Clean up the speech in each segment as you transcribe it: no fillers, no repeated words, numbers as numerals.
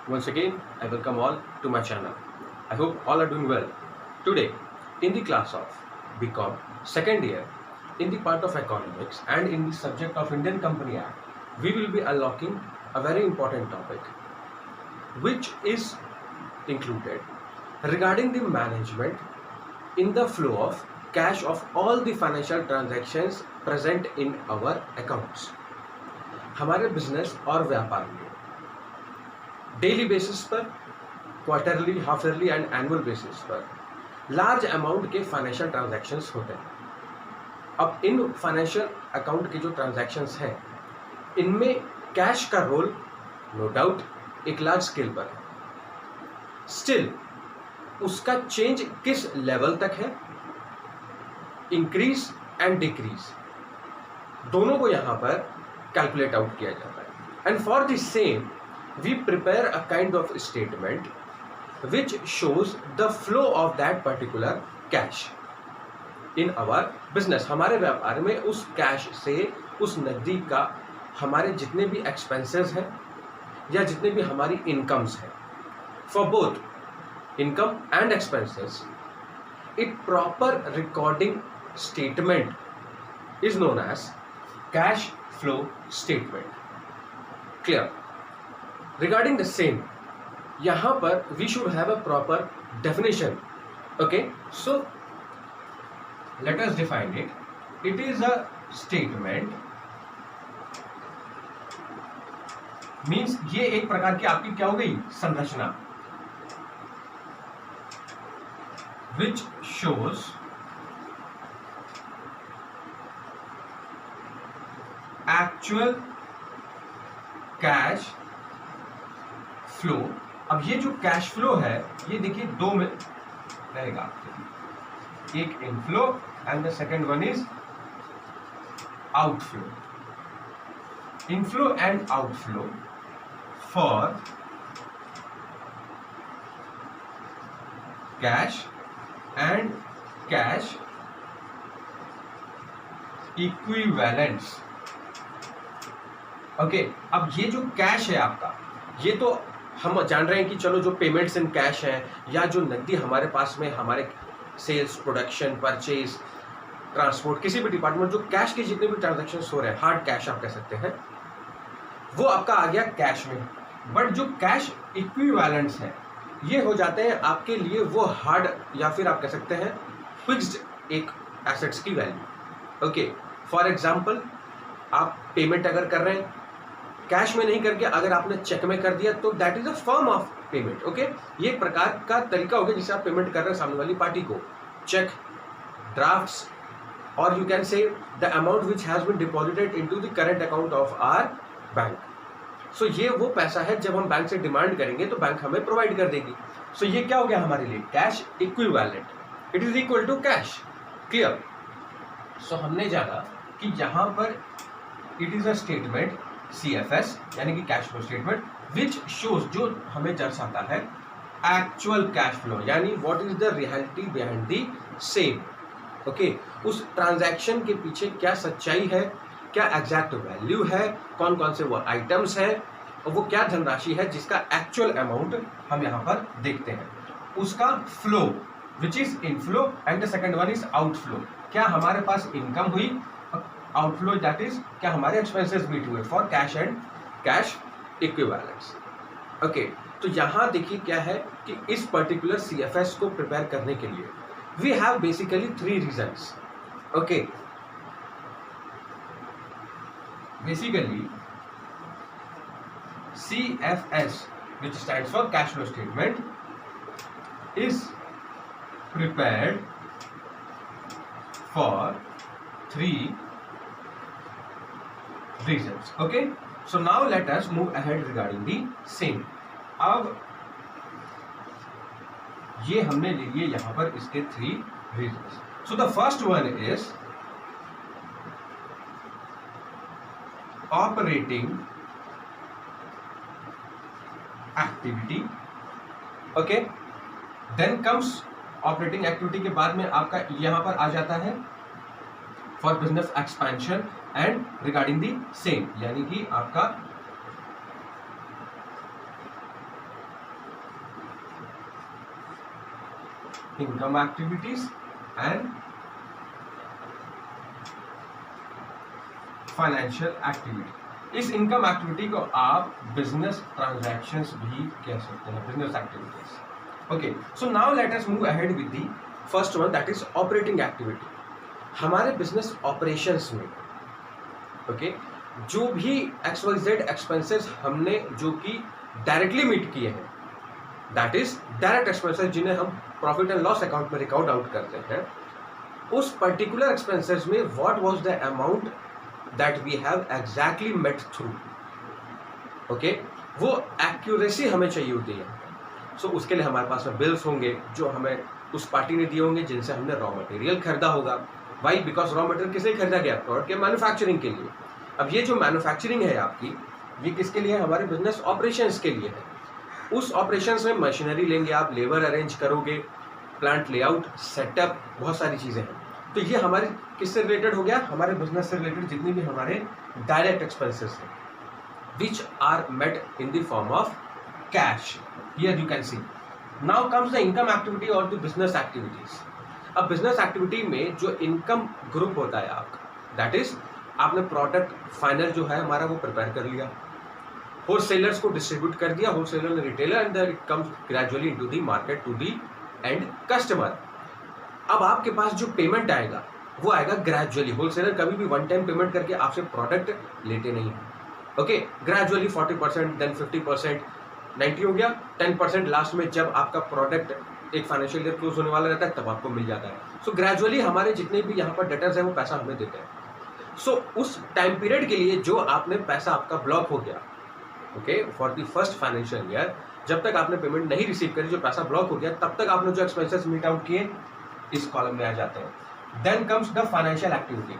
Once again, I welcome all to my channel. I hope all are doing well. Today, in the class of BCom second year, in the part of economics and in the subject of Indian Company Act, we will be unlocking a very important topic, which is included regarding the management in the flow of cash of all the financial transactions present in our accounts. हमारे business और व्यापार में daily basis पर, quarterly, half yearly and annual basis पर large amount के financial transactions होते हैं. अब इन फाइनेंशियल अकाउंट के जो ट्रांजैक्शंस हैं, इनमें कैश का रोल नो डाउट एक लार्ज स्केल पर है. स्टिल उसका चेंज किस लेवल तक है, इंक्रीज एंड डिक्रीज, दोनों को यहां पर कैलकुलेट आउट किया जाता है. And for the same we prepare a kind of statement which shows the flow of that particular cash in our business. हमारे व्यापार में उस कैश से, उस नकदी का हमारे जितने भी एक्सपेंसेस हैं या जितने भी हमारी इनकम्स हैं, for both income and expenses, एक proper recording statement is known as cash flow statement. Clear? Regarding the same, यहाँ पर we should have a proper definition. Okay, so let us define it. It is a statement, means ये एक प्रकार की आपकी क्या हो गई संरचना, which shows actual cash flow. अब ये जो कैश फ्लो है, ये देखिए दो में रहेगा, एक inflow and the second one is outflow. Inflow and outflow for cash and cash equivalents. Okay, अब ये जो कैश है आपका, ये तो हम जान रहे हैं कि चलो जो पेमेंट्स इन कैश है या जो नकदी हमारे पास में हमारे सेल्स, प्रोडक्शन, परचेज, ट्रांसपोर्ट, किसी भी डिपार्टमेंट जो कैश के जितने भी ट्रांजैक्शंस हो रहे हैं, हार्ड कैश आप कह सकते हैं, वो आपका आ गया कैश में. बट जो कैश इक्विवेलेंट्स हैं, ये हो जाते हैं आपके लिए वो हार्ड या फिर आप कह सकते हैं फिक्स्ड एक एसेट्स की वैल्यू. ओके, फॉर एग्जाम्पल आप पेमेंट अगर कर रहे हैं कैश में नहीं करके, अगर आपने चेक में कर दिया तो that is a form of payment. Okay, ये एक प्रकार का तरीका हो गया जिससे आप पेमेंट कर रहे हैं सामने वाली पार्टी को. चेक, ड्राफ्ट्स, और you can say the amount which has been deposited into the current account of our bank. So ये वो पैसा है जब हम बैंक से डिमांड करेंगे तो बैंक हमें प्रोवाइड कर देगी. सो ये क्या हो गया हमारे लिए, cash equivalent. It is equal to cash. Clear? So हमने जाना कि यहां पर it is a statement CFS यानी कि cash flow statement which shows, जो हमें दर्शाता है एक्चुअल कैश फ्लो, यानी what is the reality behind the same. Okay, उस ट्रांजैक्शन के पीछे क्या सच्चाई है, क्या एग्जैक्ट वैल्यू है, कौन कौन से वो आइटम्स हैं, और वो क्या धनराशि है जिसका एक्चुअल अमाउंट हम यहाँ पर देखते हैं. उसका flow which is inflow and the second one is outflow. क्या हमारे पास इनकम हुई, आउटफ्लो दैट इज क्या हमारे एक्सपेंसेस मीट हुए for cash and cash equivalents. Okay, तो यहां देखिए क्या है कि इस पर्टिकुलर CFS को प्रिपेयर करने के लिए we have basically 3 reasons. Okay, basically CFS which stands for cash flow statement is prepared for 3 reasons. Okay, so now let us move ahead regarding the same. अब ये हमने ले लिए यहां पर इसके 3 reasons. So the first one is operating activity. Okay, then comes operating activity के बाद में आपका यहां पर आ जाता है for business expansion and regarding the same, यानी कि आपका income activities and financial activity. इस इनकम एक्टिविटी को आप बिजनेस ट्रांजैक्शंस भी कह सकते हैं, business activities. Okay, so now let us move ahead with the first one, that is operating activity. हमारे बिजनेस ऑपरेशंस में जो भी XYZ एक्सपेंसेस हमने जो कि डायरेक्टली मीट किए हैं, दैट इज डायरेक्ट एक्सपेंसेस, जिन्हें हम प्रॉफिट एंड लॉस अकाउंट में रिकॉर्ड आउट करते हैं, उस पर्टिकुलर एक्सपेंसेस में what was the amount that we have exactly met through. वो एक्यूरेसी हमें चाहिए होती है। सो उसके लिए हमारे पास में बिल्स होंगे जो हमें उस पार्टी ने दिए होंगे जिनसे हमने रॉ मटेरियल खरीदा होगा। वाई? बिकॉज रॉ मटेरियल किसे खरीदा गया? प्रोडक्ट के मैन्युफैक्चरिंग के लिए। अब ये जो मैन्युफैक्चरिंग है आपकी, ये किसके लिए है? हमारे बिजनेस ऑपरेशंस के लिए है। उस ऑपरेशंस में मशीनरी लेंगे आप, लेबर अरेंज करोगे, प्लांट लेआउट, सेटअप, बहुत सारी चीज़ें हैं। तो ये हमारे किससे रिलेटेड हो गया? हमारे बिजनेस से रिलेटेड जितनी भी हमारे डायरेक्ट एक्सपेंसेस हैं, which are met in the form of cash. Here you can see. Now comes the income activity और द बिजनेस एक्टिविटीज। अब बिजनेस एक्टिविटी में जो इनकम ग्रुप होता है आपका, दैट इज आपने प्रोडक्ट फाइनल जो है हमारा वो प्रिपेयर कर लिया, होलसेलर्स को डिस्ट्रीब्यूट कर दिया, होलसेलर ने retailer, and then it comes gradually into the market to the end customer. अब आपके पास जो पेमेंट आएगा वो आएगा ग्रेजुअली। होलसेलर कभी भी वन टाइम पेमेंट करके आपसे प्रोडक्ट लेते नहीं है। ओके, ग्रेजुअली 40%, देन 50%, 90 हो गया, 10% लास्ट में जब आपका प्रोडक्ट एक फाइनेंशियल ईयर क्लोज होने वाला रहता है तब आपको मिल जाता है। सो ग्रेजुअली हमारे जितने भी यहाँ पर डेटर्स हैं वो पैसा हमें देते हैं। सो उस टाइम पीरियड के लिए जो आपने पैसा आपका ब्लॉक हो गया, okay, for the first financial year, जब तक आपने पेमेंट नहीं रिसीव करी, जो पैसा ब्लॉक हो गया, तब तक आपने जो एक्सपेंसेस मीट आउट किए इस कॉलम में आ जाते हैं। Then comes the financial activity.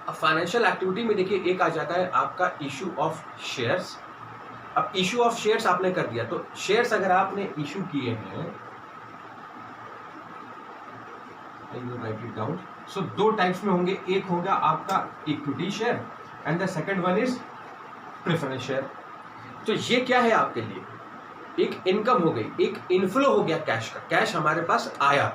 अब फाइनेंशियल एक्टिविटी में देखिए एक आ जाता है आपका इशू ऑफ शेयर्स। अब इशू ऑफ शेयर्स आपने कर दिया, तो शेयर्स अगर आपने इशू किए हैं, राइट इट डाउन। सो दो टाइप्स में होंगे, एक होगा आपका equity share and the second one is preference share. तो ये क्या है आपके लिए? एक इनकम हो गई, एक इनफ्लो हो गया कैश का, कैश हमारे पास आया।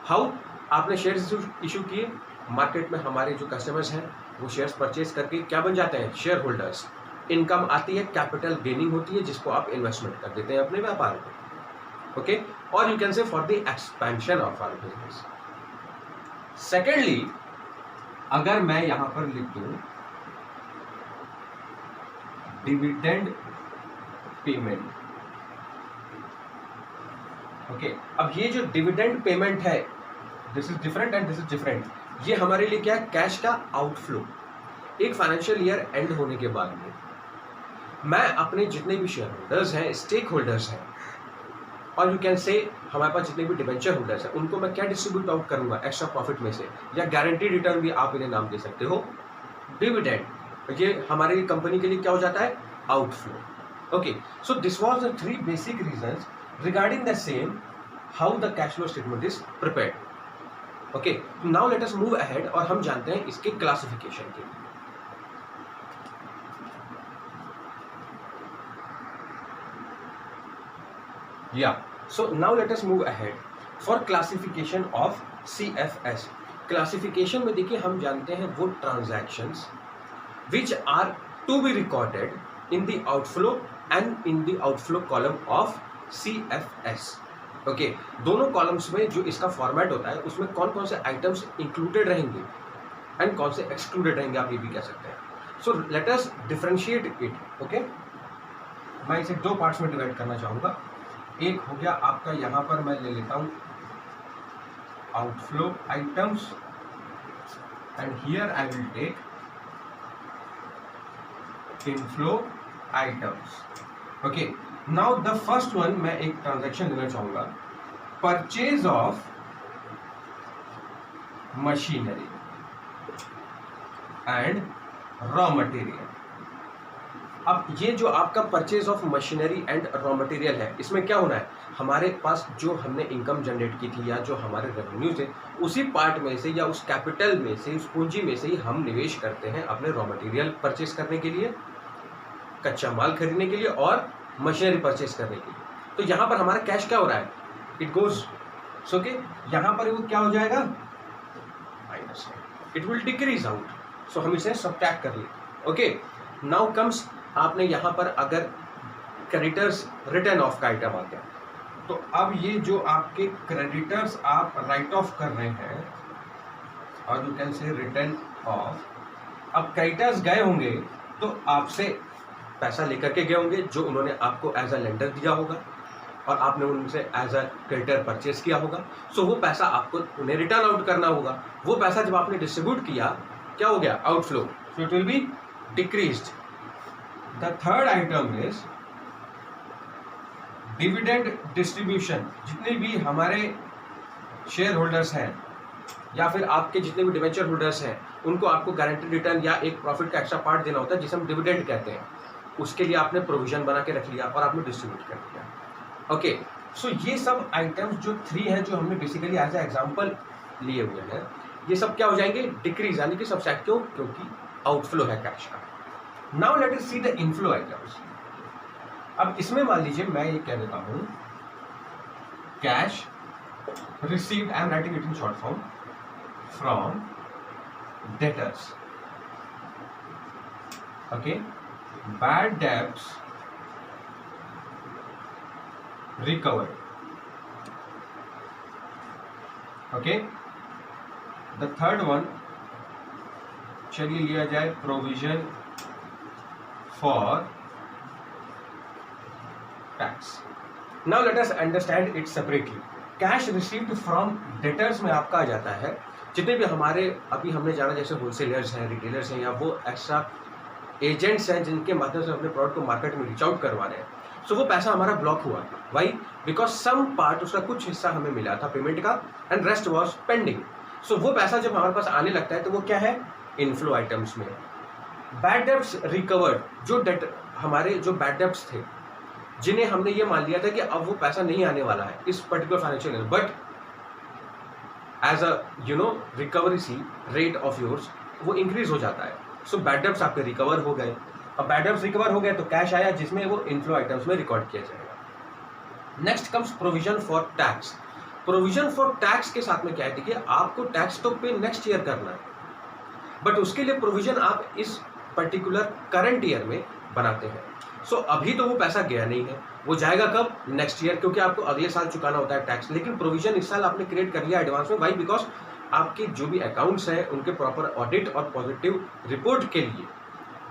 हाउ? आपने शेयर्स इशू किए, मार्केट में हमारे जो कस्टमर्स हैं वो शेयर्स परचेज करके क्या बन जाते हैं? Share holders. इनकम आती है, कैपिटल गेनिंग होती है, जिसको आप इन्वेस्टमेंट कर देते हैं अपने व्यापार में। ओके, और you can say for the expansion of our business. Secondly, अगर मैं यहां पर लिख दूं डिविडेंड पेमेंट, ओके, अब ये जो डिविडेंड पेमेंट है, this is different and this is different. ये हमारे लिए क्या है? कैश का आउटफ्लो। एक फाइनेंशियल ईयर एंड होने के बाद में मैं अपने जितने भी शेयर होल्डर्स हैं, स्टेक होल्डर्स हैं, और यू कैन से हमारे पास जितने भी डिबेंचर होल्डर्स हैं, उनको मैं क्या डिस्ट्रीब्यूट आउट करूंगा एक्स्ट्रा प्रॉफिट में से, या गारंटी रिटर्न भी आप इन्हें नाम दे सकते हो, डिविडेंड। ये हमारे कंपनी के लिए क्या हो जाता है? Outflow. Okay, so this was the three basic reasons regarding the same how the cash flow statement is prepared. Okay, now let us move ahead और हम जानते हैं इसके क्लासिफिकेशन के। Yeah, so now let us move ahead for classification of CFS. Classification में देखिए हम जानते हैं वो transactions which are to be recorded in the outflow and in the outflow column of CFS. Okay, दोनों columns में जो इसका format होता है उसमें कौन कौन से items included रहेंगे and कौन से excluded रहेंगे, आप ये भी कह सकते हैं. So let us differentiate it. Okay, मैं इसे दो parts में divide करना चाहूँगा. एक हो गया आपका, यहाँ पर मैं ले लेता हूँ outflow items, and here I will take inflow items. Okay, now the first one, मैं एक ट्रांजैक्शन लेना चाहूँगा, purchase of machinery and raw material. अब ये जो आपका purchase of machinery and raw material है, इसमें क्या होना है? हमारे पास जो हमने इनकम जनरेट की थी या जो हमारे रेवेन्यू थे, उसी पार्ट में से या उस कैपिटल में से, उस पूंजी में से ही हम निवेश करते हैं अपने रॉ मटेरियल परचेज करने के लिए, कच्चा माल खरीदने के लिए और मशीनरी परचेज करने के लिए. तो यहाँ पर हमारा कैश क्या हो रहा है? इट गोज सो के यहाँ पर वो क्या हो जाएगा, माइनस है, इट विल डिक्रीज आउट, सो हम इसे सब्ट्रैक्ट कर लेंगे। ओके, नाउ कम्स, आपने यहाँ पर अगर क्रेडिटर्स रिटर्न ऑफ का आइटम आ गया, तो अब ये जो आपके क्रेडिटर्स आप राइट ऑफ कर रहे हैं, और यू कैन से रिटर्न ऑफ, अब क्रेडिटर्स गए होंगे तो आपसे पैसा लेकर के गए होंगे जो उन्होंने आपको एज अ लेंडर दिया होगा और आपने उनसे एज अ क्रेडिटर परचेस किया होगा, सो वो पैसा आपको उन्हें रिटर्न आउट करना होगा। वो पैसा जब आपने डिस्ट्रीब्यूट किया, क्या हो गया, outflow, so it will be decreased. The third item is dividend distribution. जितने भी हमारे शेयर होल्डर्स हैं या फिर आपके जितने भी डिवेंचर होल्डर्स हैं, उनको आपको गारंटी रिटर्न या एक प्रॉफिट का एक्स्ट्रा पार्ट देना होता है जिसे हम डिविडेंड कहते हैं। उसके लिए आपने प्रोविजन बना के रख लिया और आपने डिस्ट्रीब्यूट कर दिया। ओके, सो ये सब आइटम्स जो 3 हैं, जो हमने बेसिकली एज ए एग्जांपल लिए हुए हैं, ये सब क्या हो जाएंगे, डिक्रीज, यानी कि सबसेट। क्यों? क्योंकि आउटफ्लो है कैश का। Now let us see the inflow items. अब इसमें मान लीजिए मैं ये कह देता हूं, cash received, I am writing it in short form, from debtors. Okay, bad debts recovered. Okay, the third one, चलिए लिया जाए provision for tax. Now let us understand it separately. Cash received from debtors में आपका आ जाता है जितने भी हमारे अभी हमने जाना, जैसे होलसेलर्स हैं, रिटेलर्स हैं, या वो एक्स्ट्रा एजेंट्स हैं जिनके माध्यम से अपने प्रोडक्ट को मार्केट में रीच आउट करवा रहे हैं। सो वो पैसा हमारा ब्लॉक हुआ। वाई? बिकॉज सम पार्ट, उसका कुछ हिस्सा हमें मिला था पेमेंट का, एंड रेस्ट वॉज पेंडिंग। सो वो पैसा जब हमारे पास आने लगता है तो वो क्या है, इनफ्लो आइटम्स में। बैड डेब्ट्स रिकवर्ड, जो डेट हमारे जो बैड डेब्ट्स थे जिन्हें हमने ये मान लिया था कि अब वो पैसा नहीं आने वाला है इस particular financial year, but as a recovery see rate of yours वो इंक्रीज हो जाता है। सो बैड डेब्ट्स आपके रिकवर हो गए। अब बैड डेब्ट्स रिकवर हो गए तो कैश आया जिसमें वो इनफ्लो आइटम्स में रिकॉर्ड किया जाएगा। Next comes provision for tax. Provision for tax के साथ में क्या है, देखिए आपको टैक्स तो पे नेक्स्ट ईयर करना है, बट उसके लिए प्रोविजन आप इस पर्टिकुलर करंट ईयर में बनाते हैं। सो अभी तो वो पैसा गया नहीं है, वो जाएगा कब, नेक्स्ट ईयर, क्योंकि आपको अगले साल चुकाना होता है टैक्स। लेकिन प्रोविजन इस साल आपने क्रिएट कर लिया एडवांस में। वाई? बिकॉज आपके जो भी अकाउंट्स हैं उनके प्रॉपर ऑडिट और पॉजिटिव रिपोर्ट के लिए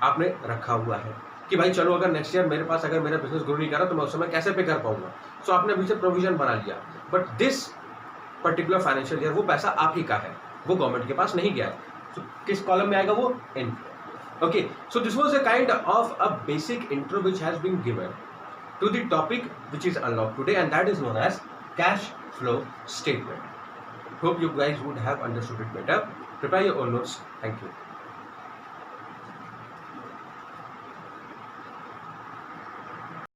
आपने रखा हुआ है कि भाई चलो अगर नेक्स्ट ईयर मेरे पास अगर मेरा बिजनेस ग्रो नहीं कर रहा तो मैं उस समय कैसे पे कर पाऊंगा। सो आपने अभी से प्रोविजन बना लिया, but this particular financial year वो पैसा आप ही का है, वो गवर्नमेंट के पास नहीं गया है। तो किस कॉलम में आएगा वो, inflow. Okay, so this was a kind of a basic intro which has been given to the topic which is unlocked today, and that is known as cash flow statement. Hope you guys would have understood it better. Prepare your own notes. Thank you.